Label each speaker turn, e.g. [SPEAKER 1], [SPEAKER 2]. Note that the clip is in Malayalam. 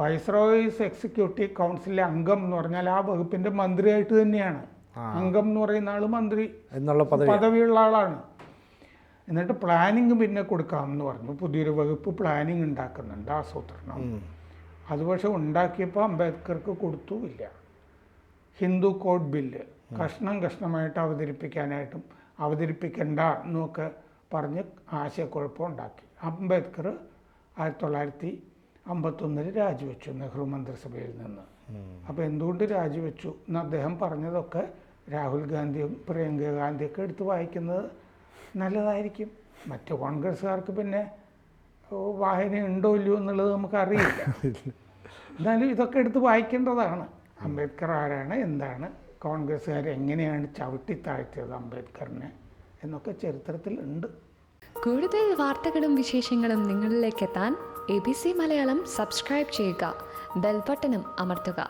[SPEAKER 1] വൈസ്രോയീസ് എക്സിക്യൂട്ടീവ് കൗൺസിലിലെ അംഗം എന്ന് പറഞ്ഞാൽ ആ വകുപ്പിൻ്റെ മന്ത്രിയായിട്ട് തന്നെയാണ്. അംഗം എന്ന് പറയുന്ന ആൾ മന്ത്രി എന്നുള്ള പദവിയുള്ള ആളാണ്. എന്നിട്ട് പ്ലാനിങ് പിന്നെ കൊടുക്കാമെന്ന് പറഞ്ഞു. പുതിയൊരു വകുപ്പ് പ്ലാനിങ് ഉണ്ടാക്കുന്നുണ്ട്, ആസൂത്രണം. അത് പക്ഷെ ഉണ്ടാക്കിയപ്പോൾ അംബേദ്കർക്ക് കൊടുത്തുമില്ല. ഹിന്ദു കോഡ് ബില്ല് കഷ്ണം കഷ്ണമായിട്ട് അവതരിപ്പിക്കാനായിട്ടും അവതരിപ്പിക്കണ്ട എന്നൊക്കെ പറഞ്ഞ് ആശയക്കുഴപ്പം ഉണ്ടാക്കി. അംബേദ്കർ 1951 രാജിവെച്ചു നെഹ്റു മന്ത്രിസഭയിൽ നിന്ന്. അപ്പോൾ എന്തുകൊണ്ട് രാജിവെച്ചു എന്ന് അദ്ദേഹം പറഞ്ഞതൊക്കെ രാഹുൽ ഗാന്ധിയും പ്രിയങ്ക ഗാന്ധിയൊക്കെ എടുത്ത് വായിക്കുന്നത് നല്ലതായിരിക്കും. മറ്റു കോൺഗ്രസ്സുകാർക്ക് പിന്നെ വായന ഉണ്ടോ ഇല്ലയോ എന്നുള്ളത് നമുക്കറിയില്ല. എന്നാലും ഇതൊക്കെ എടുത്ത് വായിക്കേണ്ടതാണ്. അംബേദ്കർ ആരാണ്, എന്താണ്, കോൺഗ്രസ്സുകാർ എങ്ങനെയാണ് ചവിട്ടിത്താഴ്ത്തിയത് അംബേദ്കറിനെ എന്നൊക്കെ ചരിത്രത്തിൽ ഉണ്ട്.
[SPEAKER 2] കൂടുതൽ വാർത്തകളും വിശേഷങ്ങളും നിങ്ങളിലേക്ക് എത്താൻ ABC മലയാളം സബ്സ്ക്രൈബ് ചെയ്യുക, ബെൽ ബട്ടണും അമർത്തുക.